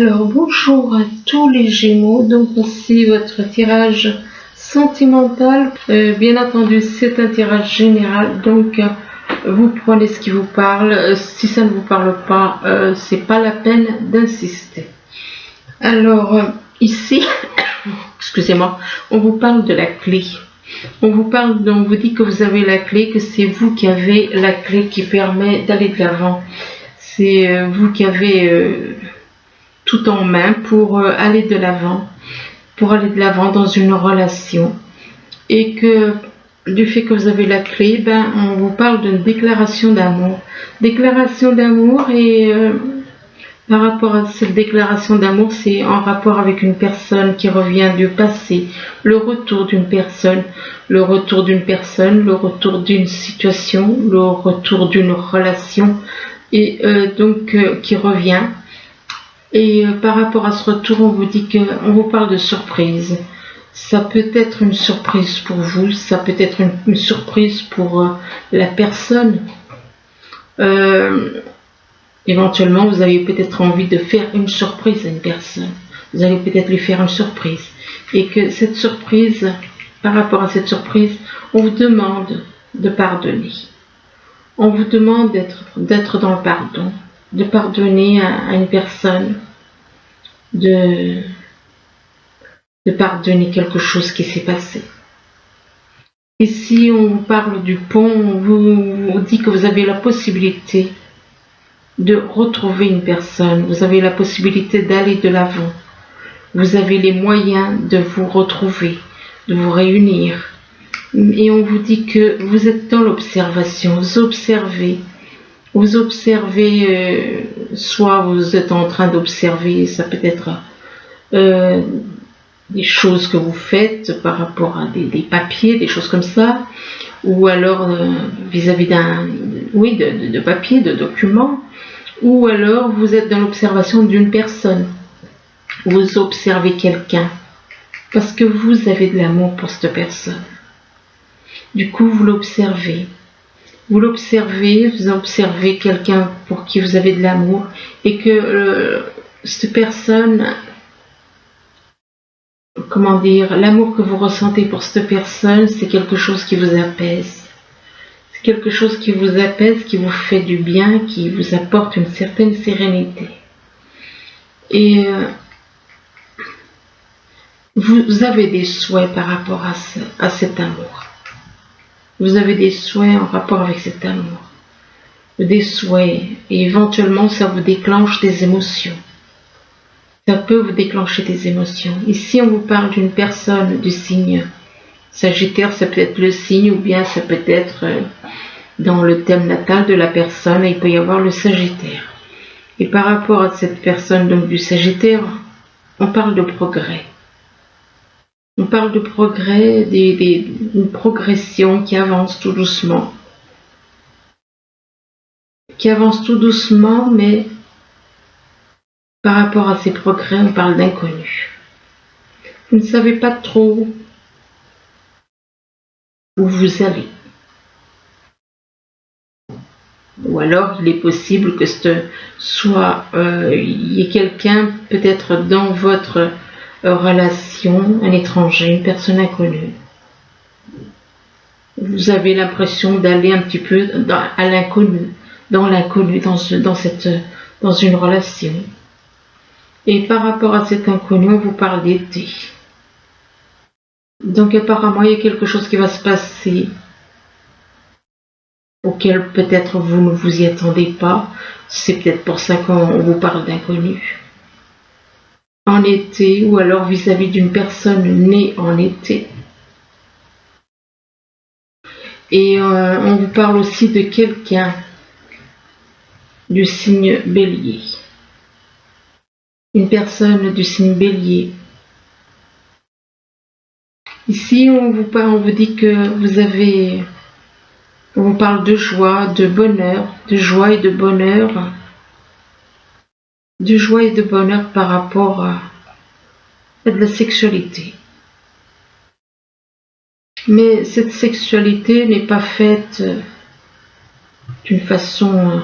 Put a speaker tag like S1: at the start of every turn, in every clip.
S1: Alors bonjour à tous les Gémeaux, donc voici votre tirage sentimental. Bien entendu c'est un tirage général, donc vous prenez ce qui vous parle. Si ça ne vous parle pas, c'est pas la peine d'insister. Alors ici, excusez-moi, on vous parle de la clé. On vous dit que vous avez la clé, que c'est vous qui avez la clé qui permet d'aller de l'avant. C'est vous qui avez tout en main pour aller de l'avant, dans une relation. Et que du fait que vous avez la clé, on vous parle d'une déclaration d'amour. Déclaration d'amour et par rapport à cette déclaration d'amour, c'est en rapport avec une personne qui revient du passé, le retour d'une personne, le retour d'une situation, le retour d'une relation, et qui revient. Et par rapport à ce retour, on vous parle de surprise. Ça peut être une surprise pour vous, ça peut être une surprise pour la personne. Éventuellement, vous avez peut-être envie de faire une surprise à une personne. Vous allez peut-être lui faire une surprise. Et que cette surprise, par rapport à cette surprise, on vous demande de pardonner. On vous demande d'être dans le pardon, de pardonner à une personne, de pardonner quelque chose qui s'est passé. Ici, on vous parle du pont, on vous dit que vous avez la possibilité de retrouver une personne, vous avez la possibilité d'aller de l'avant, vous avez les moyens de vous retrouver, de vous réunir. Et on vous dit que vous êtes dans l'observation, vous observez, soit vous êtes en train d'observer, ça peut être des choses que vous faites par rapport à des papiers, des choses comme ça, ou alors vis-à-vis de papiers, de documents, ou alors vous êtes dans l'observation d'une personne, vous observez quelqu'un, parce que vous avez de l'amour pour cette personne. Du coup, vous l'observez. Vous observez quelqu'un pour qui vous avez de l'amour et que cette personne, l'amour que vous ressentez pour cette personne, c'est quelque chose qui vous apaise. C'est quelque chose qui vous apaise, qui vous fait du bien, qui vous apporte une certaine sérénité. Et vous avez des souhaits par rapport à cet amour. Vous avez des souhaits en rapport avec cet amour. Des souhaits. Et éventuellement, ça vous déclenche des émotions. Ça peut vous déclencher des émotions. Ici, on vous parle d'une personne du signe Sagittaire. Ça peut être le signe ou bien ça peut être dans le thème natal de la personne. Il peut y avoir le Sagittaire. Et par rapport à cette personne donc du Sagittaire, on parle de progrès. On parle de progrès, d'une progression qui avance tout doucement. Mais par rapport à ces progrès, on parle d'inconnu. Vous ne savez pas trop où vous allez. Ou alors, il est possible que il y ait quelqu'un, peut-être dans votre relation, un étranger, une personne inconnue. Vous avez l'impression d'aller un petit peu à l'inconnu, dans une relation. Et par rapport à cet inconnu, on vous parle d'été. Donc apparemment, il y a quelque chose qui va se passer auquel peut-être vous ne vous y attendez pas. C'est peut-être pour ça qu'on vous parle d'inconnu. En été, ou alors vis-à-vis d'une personne née en été. Et on vous parle aussi de quelqu'un du signe Bélier. Une personne du signe Bélier. Ici, on vous dit que on vous parle de joie, de bonheur, de joie et de bonheur. De joie et de bonheur par rapport à de la sexualité. Mais cette sexualité n'est pas faite d'une façon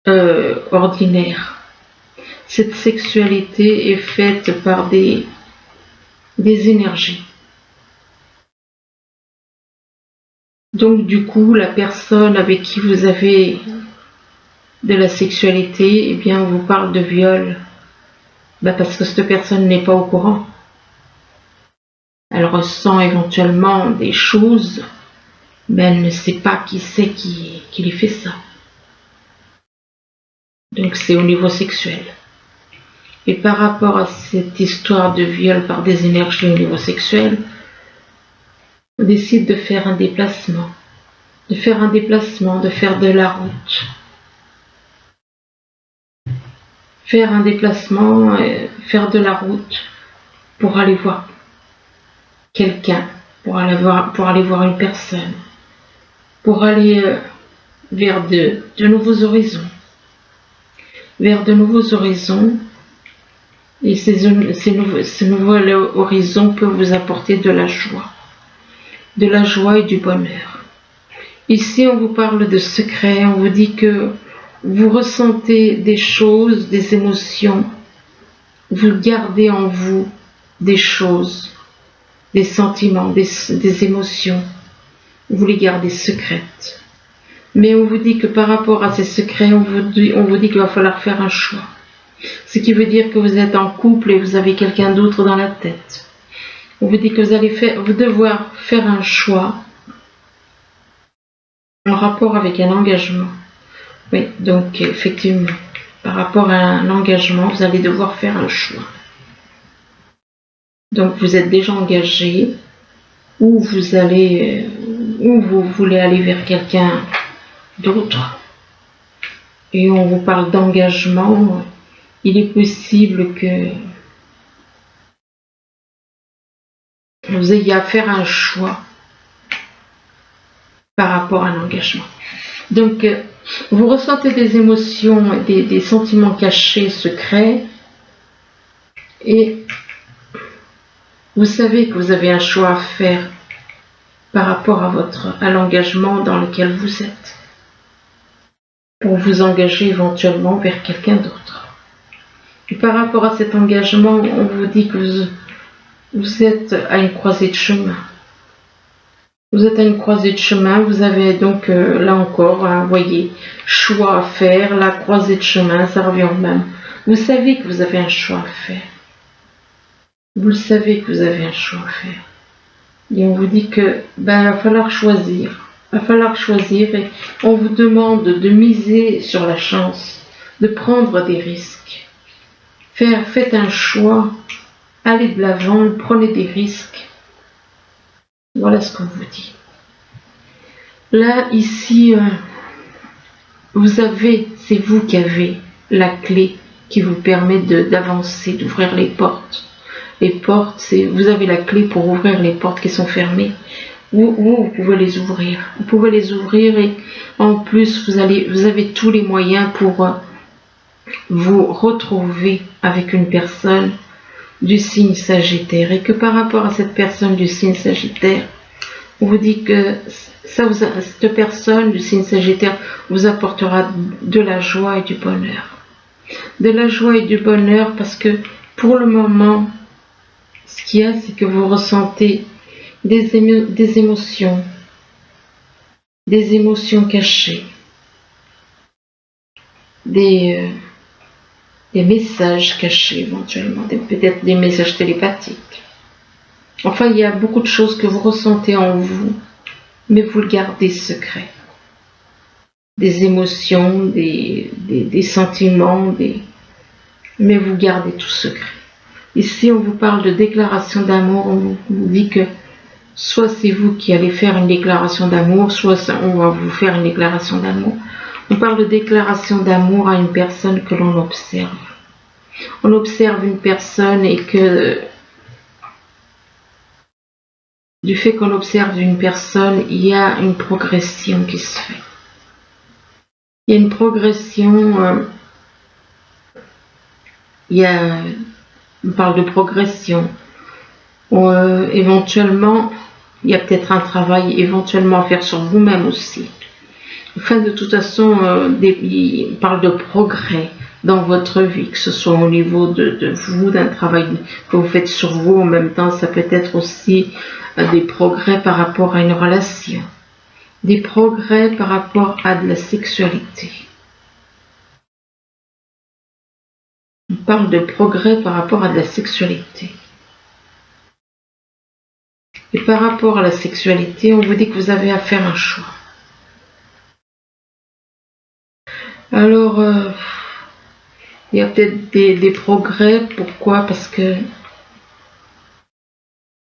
S1: ordinaire. Cette sexualité est faite par des énergies. Donc du coup, la personne avec qui vous avez de la sexualité, eh bien, on vous parle de viol. Parce que cette personne n'est pas au courant. Elle ressent éventuellement des choses, mais elle ne sait pas qui c'est qui lui fait ça. Donc c'est au niveau sexuel. Et par rapport à cette histoire de viol par des énergies au niveau sexuel, on décide de faire un déplacement. De faire de la route. Faire un déplacement, faire de la route pour aller voir quelqu'un, pour aller voir une personne, pour aller vers de nouveaux horizons. Vers de nouveaux horizons, et ce nouvel horizon peut vous apporter de la joie et du bonheur. Ici, on vous parle de secrets, on vous dit que vous ressentez des choses, des émotions, vous gardez en vous des choses, des sentiments, des émotions, vous les gardez secrètes. Mais on vous dit que par rapport à ces secrets, on vous dit qu'il va falloir faire un choix. Ce qui veut dire que vous êtes en couple et vous avez quelqu'un d'autre dans la tête. On vous dit que vous devoir faire un choix en rapport avec un engagement. Oui, donc effectivement, par rapport à un engagement, vous allez devoir faire un choix. Donc vous êtes déjà engagé, ou vous voulez aller vers quelqu'un d'autre. Et on vous parle d'engagement. Il est possible que vous ayez à faire un choix par rapport à un engagement. Donc, vous ressentez des émotions, des sentiments cachés, secrets, et vous savez que vous avez un choix à faire par rapport à l'engagement dans lequel vous êtes, pour vous engager éventuellement vers quelqu'un d'autre. Et par rapport à cet engagement, on vous dit que vous êtes à une croisée de chemin. Vous êtes à une croisée de chemin, vous avez donc là encore, vous voyez, choix à faire, la croisée de chemin, ça revient au même. Vous savez que vous avez un choix à faire. Vous le savez que vous avez un choix à faire. Et on vous dit que va falloir choisir. Il va falloir choisir et on vous demande de miser sur la chance, de prendre des risques. Faites un choix, allez de l'avant, prenez des risques. Voilà ce qu'on vous dit. Là, ici, c'est vous qui avez la clé qui vous permet d'avancer, d'ouvrir les portes. Les portes, vous avez la clé pour ouvrir les portes qui sont fermées. Vous pouvez les ouvrir. Vous pouvez les ouvrir et en plus, vous avez tous les moyens pour vous retrouver avec une personne du signe Sagittaire, et que par rapport à cette personne du signe Sagittaire, on vous dit que cette personne du signe Sagittaire vous apportera de la joie et du bonheur. De la joie et du bonheur parce que pour le moment, ce qu'il y a, c'est que vous ressentez des émotions cachées, des messages cachés éventuellement, peut-être des messages télépathiques. Enfin, il y a beaucoup de choses que vous ressentez en vous, mais vous le gardez secret. Des émotions, des sentiments, mais vous gardez tout secret. Ici, on vous parle de déclaration d'amour, on vous dit que soit c'est vous qui allez faire une déclaration d'amour, soit on va vous faire une déclaration d'amour. On parle de déclaration d'amour à une personne que l'on observe. On observe une personne et que du fait qu'on observe une personne, il y a une progression qui se fait. Il y a une progression, on parle de progression. Éventuellement, il y a peut-être un travail éventuellement à faire sur vous-même aussi. Enfin, de toute façon, il parle de progrès dans votre vie, que ce soit au niveau de vous, d'un travail que vous faites sur vous, en même temps, ça peut être aussi des progrès par rapport à une relation, des progrès par rapport à de la sexualité. On parle de progrès par rapport à de la sexualité. Et par rapport à la sexualité, on vous dit que vous avez à faire un choix. Alors, il y a peut-être des progrès. Pourquoi? Parce que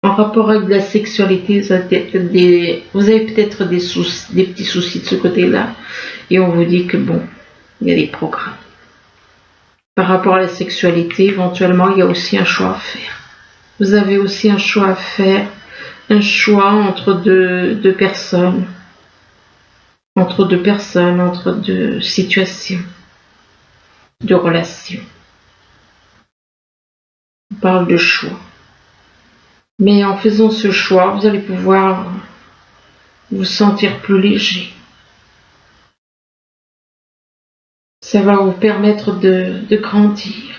S1: en rapport avec la sexualité, vous avez peut-être des petits soucis de ce côté-là. Et on vous dit que bon, il y a des progrès. Par rapport à la sexualité, éventuellement, il y a aussi un choix à faire. Vous avez aussi un choix à faire, un choix entre deux personnes, entre deux situations, de relations. On parle de choix. Mais en faisant ce choix, vous allez pouvoir vous sentir plus léger. Ça va vous permettre de grandir,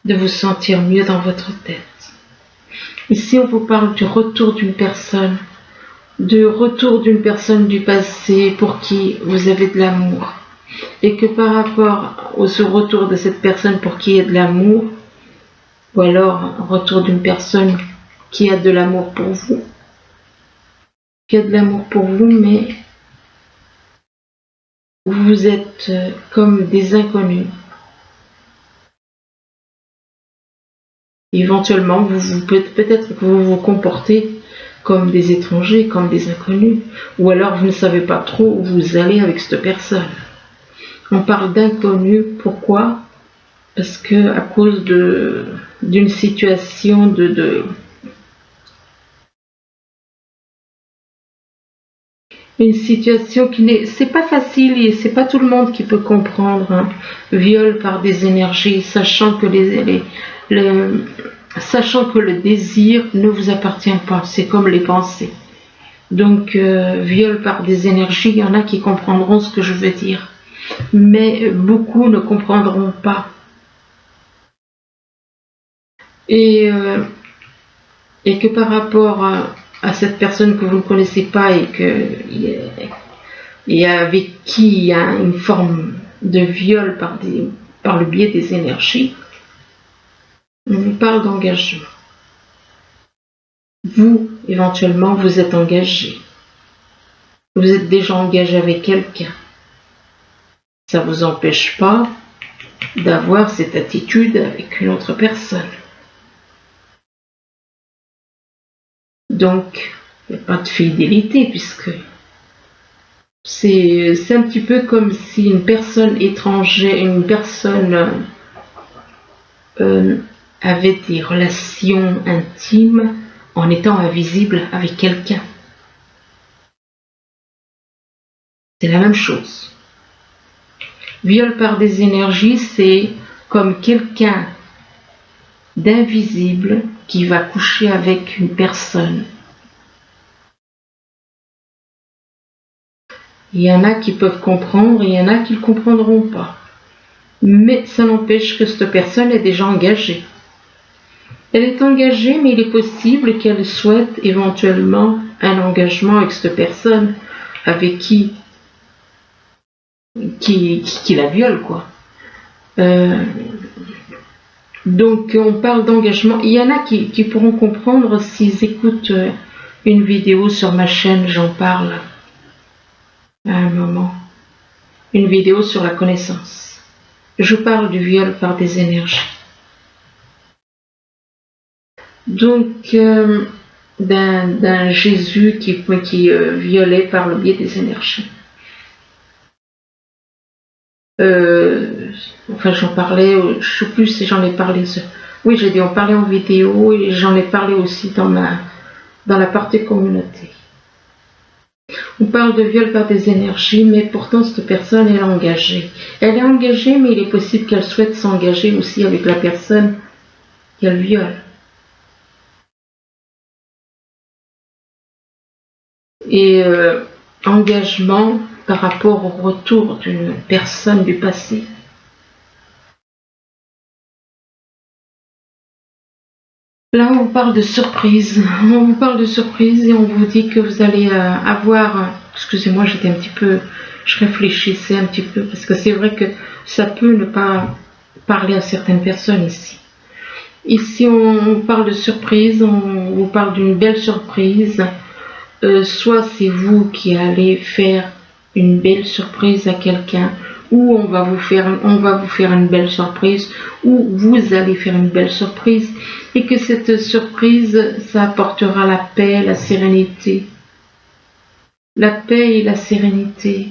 S1: de vous sentir mieux dans votre tête. Ici, on vous parle du retour d'une personne, du passé pour qui vous avez de l'amour. Et que par rapport au retour de cette personne pour qui il y a de l'amour, ou alors un retour d'une personne qui a de l'amour pour vous, mais vous êtes comme des inconnus. Éventuellement, peut-être que vous vous comportez comme des étrangers, comme des inconnus, ou alors vous ne savez pas trop où vous allez avec cette personne. On parle d'inconnus, pourquoi? Parce que à cause d'une situation une situation c'est pas facile et c'est pas tout le monde qui peut comprendre, hein. Viol par des énergies, sachant que sachant que le désir ne vous appartient pas, c'est comme les pensées. Donc, viol par des énergies, il y en a qui comprendront ce que je veux dire, mais beaucoup ne comprendront pas. Et que par rapport à cette personne que vous ne connaissez pas et avec qui il y a une forme de viol par le biais des énergies, on vous parle d'engagement. Vous, éventuellement, vous êtes engagé. Vous êtes déjà engagé avec quelqu'un. Ça ne vous empêche pas d'avoir cette attitude avec une autre personne. Donc, il n'y a pas de fidélité puisque c'est un petit peu comme si une personne étrangère, avait des relations intimes en étant invisible avec quelqu'un. C'est la même chose. Viol par des énergies, c'est comme quelqu'un d'invisible qui va coucher avec une personne. Il y en a qui peuvent comprendre et il y en a qui ne comprendront pas. Mais ça n'empêche que cette personne est déjà engagée. Elle est engagée, mais il est possible qu'elle souhaite éventuellement un engagement avec cette personne avec qui la viole, quoi. Donc on parle d'engagement. Il y en a qui pourront comprendre s'ils écoutent une vidéo sur ma chaîne, j'en parle à un moment. Une vidéo sur la connaissance. Je parle du viol par des énergies. Donc d'un Jésus qui violait par le biais des énergies. Enfin j'en parlais, je ne sais plus si j'en ai parlé. Oui, j'ai dû en parler en vidéo et j'en ai parlé aussi dans la partie communauté. On parle de viol par des énergies, mais pourtant cette personne est engagée. Elle est engagée, mais il est possible qu'elle souhaite s'engager aussi avec la personne qu'elle viole. Et engagement, par rapport au retour d'une personne du passé. Là, on parle de surprise. On vous parle de surprise et on vous dit que vous allez avoir... Excusez-moi, je réfléchissais un petit peu parce que c'est vrai que ça peut ne pas parler à certaines personnes ici. Ici, on parle de surprise, on vous parle d'une belle surprise. Soit c'est vous qui allez faire une belle surprise à quelqu'un, ou on va vous faire une belle surprise, ou vous allez faire une belle surprise, et que cette surprise, ça apportera la paix, la sérénité. La paix et la sérénité.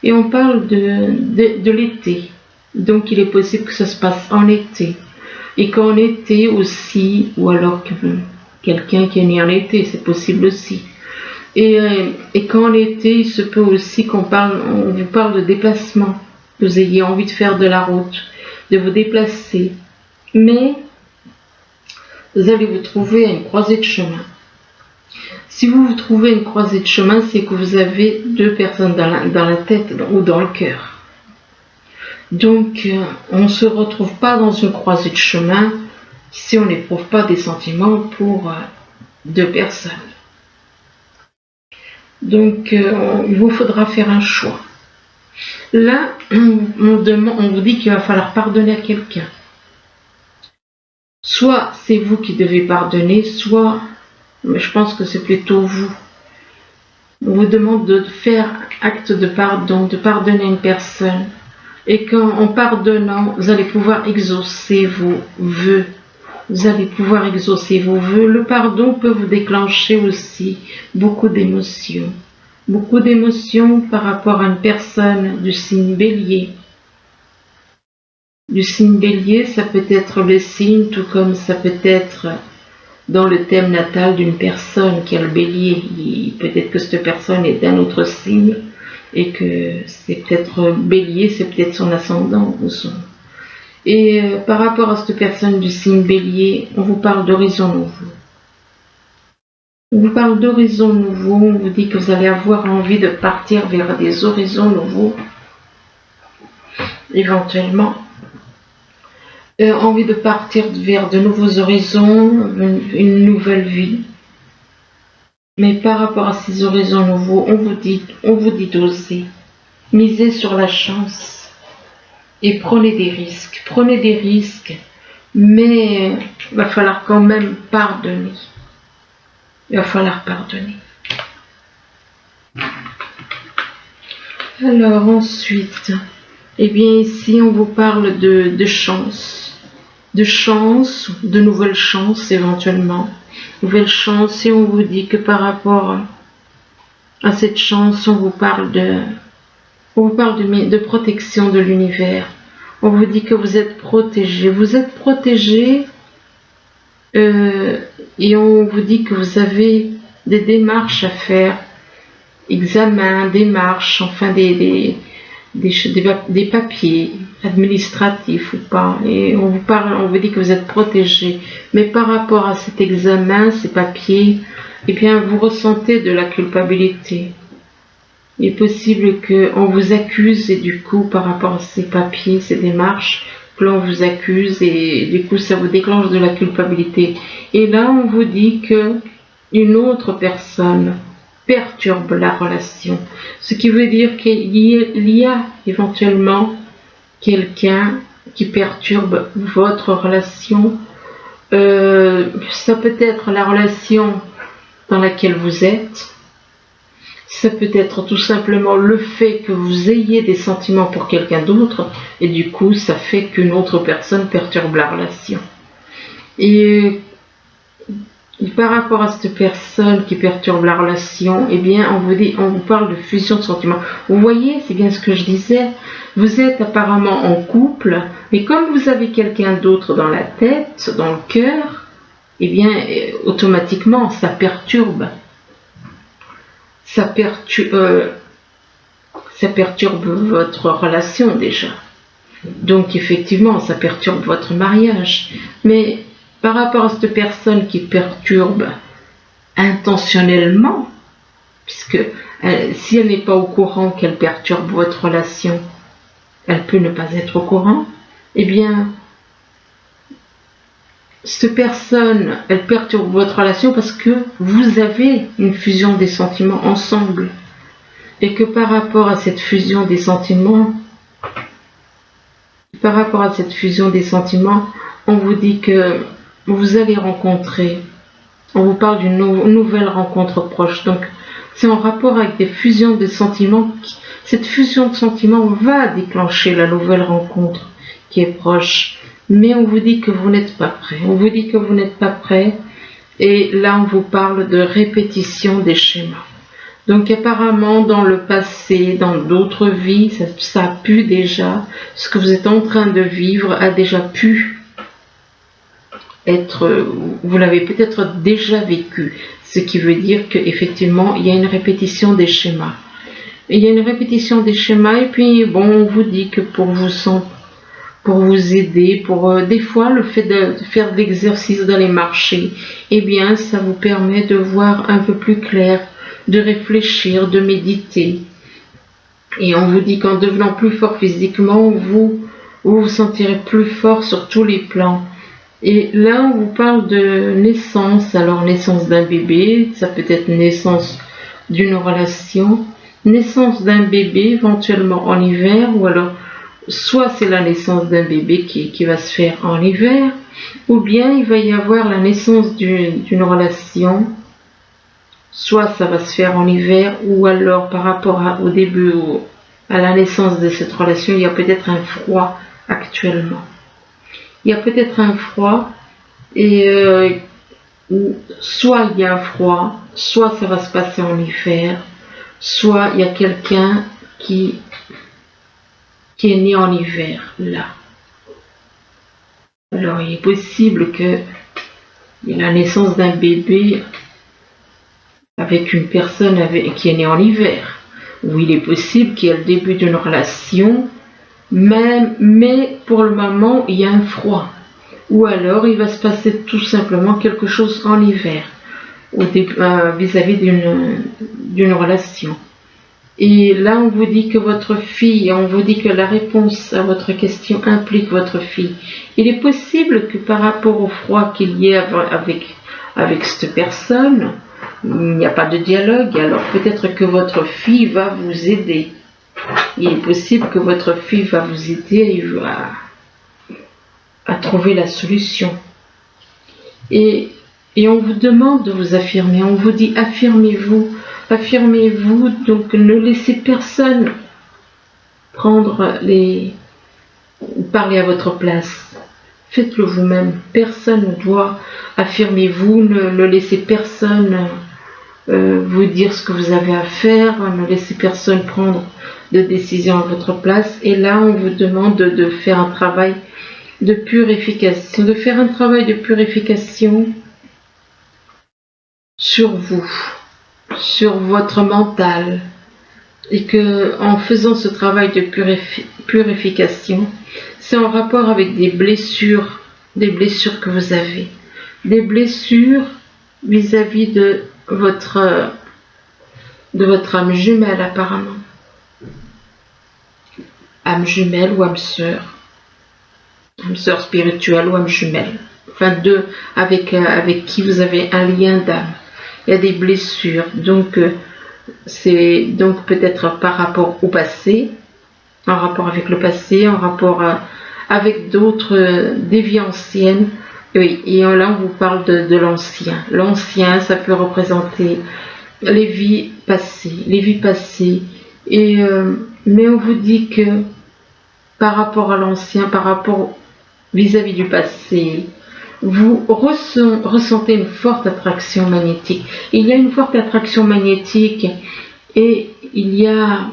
S1: Et on parle de l'été. Donc il est possible que ça se passe en été. Et qu'en été aussi, ou alors quelqu'un qui est né en été, c'est possible aussi. Et qu'en été, il se peut aussi on vous parle de déplacement, que vous ayez envie de faire de la route, de vous déplacer. Mais vous allez vous trouver à une croisée de chemin. Si vous vous trouvez à une croisée de chemin, c'est que vous avez deux personnes dans la tête ou dans le cœur. Donc, on ne se retrouve pas dans une croisée de chemin si on n'éprouve pas des sentiments pour deux personnes. Donc, il vous faudra faire un choix. Là, on vous dit qu'il va falloir pardonner à quelqu'un. Soit c'est vous qui devez pardonner, soit, mais je pense que c'est plutôt vous. On vous demande de faire acte de pardon, de pardonner une personne. Et qu'en pardonnant, vous allez pouvoir exaucer vos vœux. Vous allez pouvoir exaucer vos vœux. Le pardon peut vous déclencher aussi beaucoup d'émotions. Beaucoup d'émotions par rapport à une personne du signe Bélier. Du signe Bélier, ça peut être le signe, tout comme ça peut être dans le thème natal d'une personne qui a le Bélier. Peut-être que cette personne est d'un autre signe et que c'est peut-être Bélier, c'est peut-être son ascendant ou son... Et par rapport à cette personne du signe Bélier, on vous parle d'horizon nouveau. On vous parle d'horizons nouveaux, on vous dit que vous allez avoir envie de partir vers des horizons nouveaux, éventuellement. Envie de partir vers de nouveaux horizons, une nouvelle vie. Mais par rapport à ces horizons nouveaux, on vous dit d'oser. Misez sur la chance et prenez des risques, mais il va falloir quand même pardonner. Il va falloir pardonner. Alors ensuite, eh bien ici on vous parle de chance, de nouvelles chances éventuellement, nouvelles chances, et on vous dit que par rapport à cette chance, on vous parle de protection de l'univers. On vous dit que vous êtes protégé, et on vous dit que vous avez des démarches à faire, examens, démarches, enfin des papiers administratifs ou pas, et on vous dit que vous êtes protégé, mais par rapport à cet examen, ces papiers, eh bien vous ressentez de la culpabilité. Il est possible qu'on vous accuse, et du coup par rapport à ces papiers, ces démarches, que l'on vous accuse, et du coup ça vous déclenche de la culpabilité. Et là on vous dit que une autre personne perturbe la relation, ce qui veut dire qu'il y a éventuellement quelqu'un qui perturbe votre relation. Ça peut être la relation dans laquelle vous êtes, ça peut être tout simplement le fait que vous ayez des sentiments pour quelqu'un d'autre, et du coup ça fait qu'une autre personne perturbe la relation. Et par rapport à cette personne qui perturbe la relation, eh bien on vous parle de fusion de sentiments. Vous voyez, c'est bien ce que je disais, vous êtes apparemment en couple, mais comme vous avez quelqu'un d'autre dans la tête, dans le cœur, eh bien automatiquement ça perturbe votre relation déjà. Donc effectivement ça perturbe votre mariage, mais par rapport à cette personne qui perturbe intentionnellement, puisque Si elle n'est pas au courant qu'elle perturbe votre relation, elle peut ne pas être au courant, eh bien, cette personne, elle perturbe votre relation parce que vous avez une fusion des sentiments ensemble. Et que par rapport à cette fusion des sentiments, on vous dit que vous allez rencontrer, on vous parle d'une nouvelle rencontre proche. Donc, c'est en rapport avec des fusions de sentiments. Cette fusion de sentiments va déclencher la nouvelle rencontre qui est proche. Mais on vous dit que vous n'êtes pas prêt. Et là, on vous parle de répétition des schémas. Donc apparemment, dans le passé, dans d'autres vies, ça a pu déjà, ce que vous êtes en train de vivre a déjà pu être, vous l'avez peut-être déjà vécu, ce qui veut dire qu'effectivement, il y a une répétition des schémas. Et puis bon, on vous dit que pour vous aider, des fois, le fait de faire de l'exercice dans les marchés, eh bien, ça vous permet de voir un peu plus clair, de réfléchir, de méditer. Et on vous dit qu'en devenant plus fort physiquement, vous sentirez plus fort sur tous les plans. Et là, on vous parle de naissance. Alors, naissance d'un bébé, ça peut être naissance d'une relation, naissance d'un bébé éventuellement en hiver, ou alors soit c'est la naissance d'un bébé qui va se faire en hiver, ou bien il va y avoir la naissance d'une relation. Soit ça va se faire en hiver, ou alors par rapport au début, à la naissance de cette relation, il y a peut-être un froid actuellement. Il y a peut-être un froid, et soit il y a un froid, soit ça va se passer en hiver, soit il y a quelqu'un qui est né en hiver, là. Alors il est possible qu'il y ait la naissance d'un bébé avec une personne qui est née en hiver, ou il est possible qu'il y ait le début d'une relation, mais pour le moment, il y a un froid. Ou alors, il va se passer tout simplement quelque chose en hiver, vis-à-vis d'une relation. Et là, on vous dit que votre fille, on vous dit que la réponse à votre question implique votre fille. Il est possible que par rapport au froid qu'il y ait avec cette personne, il n'y a pas de dialogue, alors peut-être que votre fille va vous aider. Il est possible que votre fille va vous aider à trouver la solution. Et on vous demande de vous affirmer, on vous dit affirmez-vous, donc ne laissez personne parler à votre place. Faites-le vous-même, personne ne doit, affirmez-vous, ne laissez personne vous dire ce que vous avez à faire, ne laissez personne prendre de décision à votre place. Et là, on vous demande de faire un travail de purification, sur vous, sur votre mental, et que en faisant ce travail de purification, c'est en rapport avec des blessures que vous avez, des blessures vis-à-vis de votre âme jumelle, apparemment, âme jumelle ou âme sœur spirituelle ou âme jumelle, enfin avec qui vous avez un lien d'âme. Il y a des blessures, donc c'est donc peut-être par rapport au passé, en rapport avec le passé, en rapport avec d'autres des vies anciennes. Oui, et là on vous parle de l'ancien. L'ancien, ça peut représenter les vies passées. Et mais on vous dit que par rapport à l'ancien, par rapport vis-à-vis du passé, vous ressentez une forte attraction magnétique. Il y a une forte attraction magnétique et il y a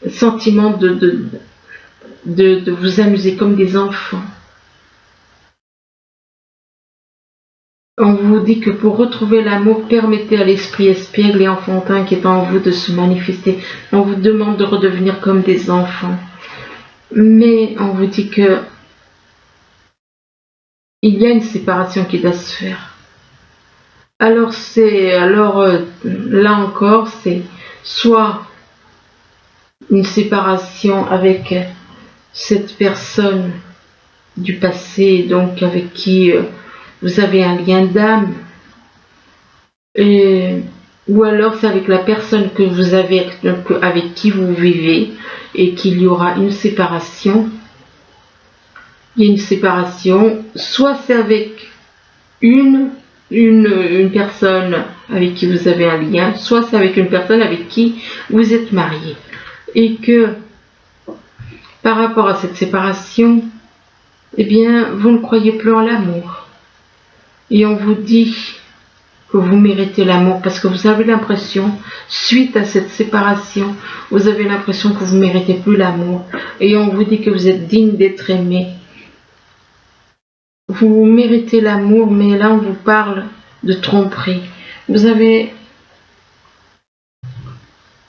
S1: un sentiment de vous amuser comme des enfants. On vous dit que pour retrouver l'amour, permettez à l'esprit espiègle et enfantin qui est en vous de se manifester. On vous demande de redevenir comme des enfants. Mais on vous dit que il y a une séparation qui doit se faire. Alors là encore, c'est soit une séparation avec cette personne du passé, donc avec qui vous avez un lien d'âme, ou alors c'est avec la personne que vous avez, avec qui vous vivez, et qu'il y aura une séparation. Il y a une séparation, soit c'est avec une personne avec qui vous avez un lien, soit c'est avec une personne avec qui vous êtes marié. Et que par rapport à cette séparation, eh bien, vous ne croyez plus en l'amour. Et on vous dit que vous méritez l'amour parce que vous avez l'impression, suite à cette séparation, vous avez l'impression que vous ne méritez plus l'amour. Et on vous dit que vous êtes digne d'être aimé. Vous méritez l'amour, mais là on vous parle de tromperie. Vous avez...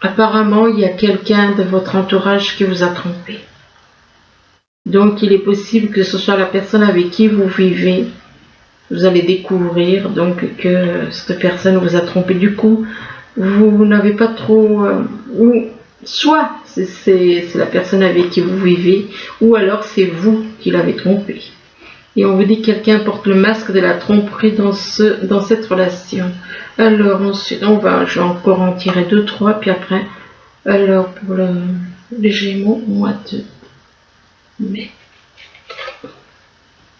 S1: Apparemment, il y a quelqu'un de votre entourage qui vous a trompé. Donc il est possible que ce soit la personne avec qui vous vivez. Vous allez découvrir donc que cette personne vous a trompé. Du coup, vous n'avez pas trop... ou soit c'est la personne avec qui vous vivez, ou alors c'est vous qui l'avez trompé. Et on vous dit que quelqu'un porte le masque de la tromperie dans cette relation. Alors ensuite, je vais encore en tirer 2, 3, puis après, alors pour les Gémeaux, mois de mai.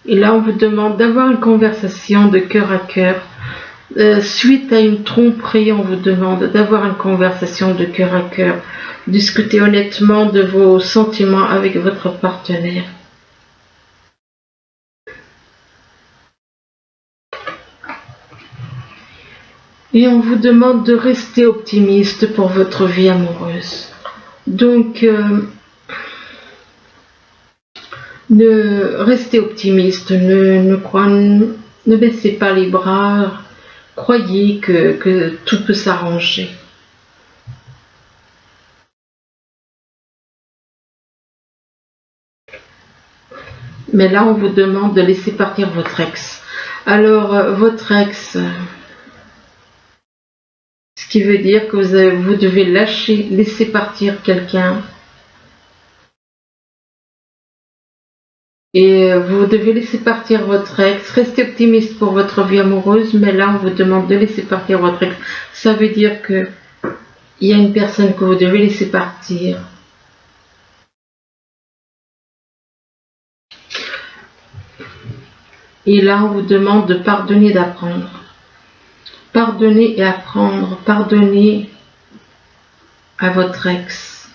S1: Et là, on vous demande d'avoir une conversation de cœur à cœur. Suite à une tromperie, on vous demande d'avoir une conversation de cœur à cœur. Discutez honnêtement de vos sentiments avec votre partenaire. Et on vous demande de rester optimiste pour votre vie amoureuse. Donc, restez optimiste, ne baissez pas les bras, croyez que tout peut s'arranger. Mais là, on vous demande de laisser partir votre ex. Alors, votre ex... Ce qui veut dire que vous devez laisser partir quelqu'un. Et vous devez laisser partir votre ex. Restez optimiste pour votre vie amoureuse, mais là, on vous demande de laisser partir votre ex. Ça veut dire que il y a une personne que vous devez laisser partir. Et là, on vous demande de pardonner, d'apprendre. Pardonnez et apprendre. Pardonnez à votre ex.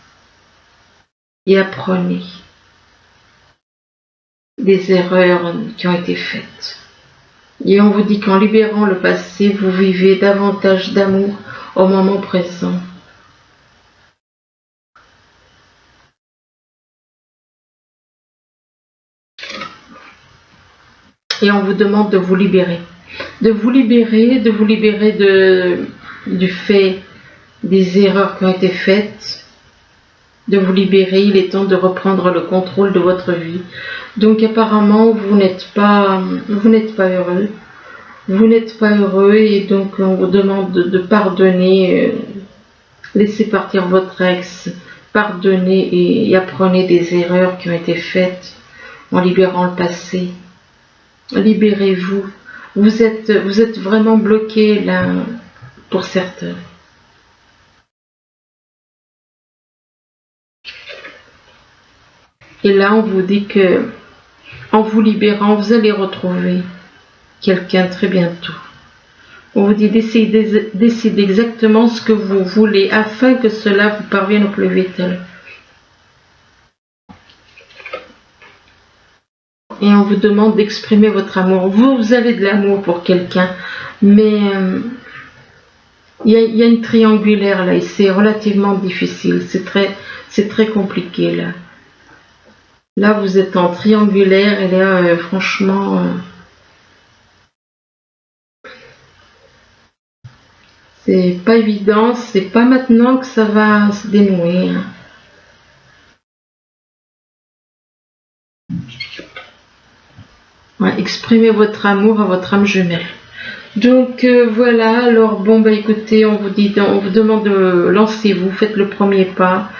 S1: Et apprenez des erreurs qui ont été faites. Et on vous dit qu'en libérant le passé, vous vivez davantage d'amour au moment présent. Et on vous demande de vous libérer. De vous libérer du fait des erreurs qui ont été faites. De vous libérer, il est temps de reprendre le contrôle de votre vie. Donc apparemment, vous n'êtes pas heureux. Vous n'êtes pas heureux et donc on vous demande de pardonner, laissez partir votre ex, pardonnez et apprenez des erreurs qui ont été faites en libérant le passé. Libérez-vous. Vous êtes vraiment bloqué là pour certains. Et là, on vous dit que en vous libérant, vous allez retrouver quelqu'un très bientôt. On vous dit décidez exactement ce que vous voulez afin que cela vous parvienne au plus vite. Et on vous demande d'exprimer votre amour. Vous avez de l'amour pour quelqu'un, mais il y a une triangulaire là et c'est relativement difficile. C'est très compliqué là. Là, vous êtes en triangulaire et là, franchement, c'est pas évident. C'est pas maintenant que ça va se dénouer. Ouais, exprimez votre amour à votre âme jumelle. Donc voilà, alors bon bah écoutez, on vous demande de lancez-vous, faites le premier pas.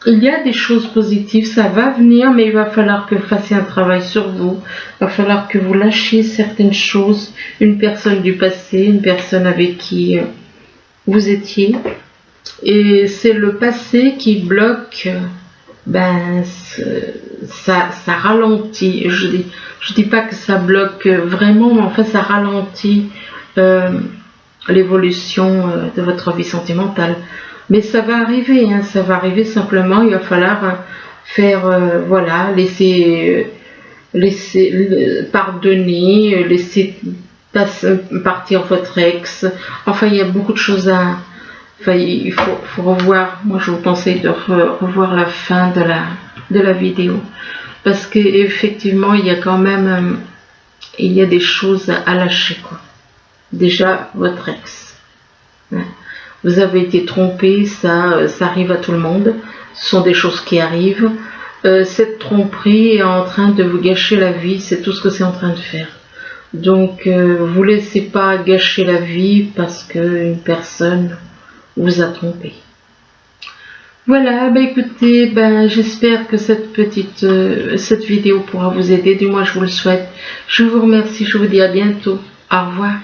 S1: Il y a des choses positives, ça va venir, mais il va falloir que vous fassiez un travail sur vous. Il va falloir que vous lâchiez certaines choses, une personne du passé, une personne avec qui vous étiez. Et c'est le passé qui bloque, ça ralentit. Je dis pas que ça bloque vraiment, mais enfin ça ralentit l'évolution de votre vie sentimentale. Mais ça va arriver, hein, ça va arriver, simplement il va falloir faire, voilà, laisser pardonner, laisser partir votre ex. Enfin, il y a beaucoup de choses à... Enfin, il faut revoir, moi je vous conseille de revoir la fin de la vidéo. Parce qu'effectivement, il y a quand même... il y a des choses à lâcher, quoi. Déjà, votre ex. Vous avez été trompé, ça arrive à tout le monde. Ce sont des choses qui arrivent. Cette tromperie est en train de vous gâcher la vie, c'est tout ce que c'est en train de faire. Donc, vous ne laissez pas gâcher la vie parce qu'une personne vous a trompé. Voilà, écoutez, j'espère que cette vidéo pourra vous aider. Du moins, je vous le souhaite. Je vous remercie, je vous dis à bientôt. Au revoir.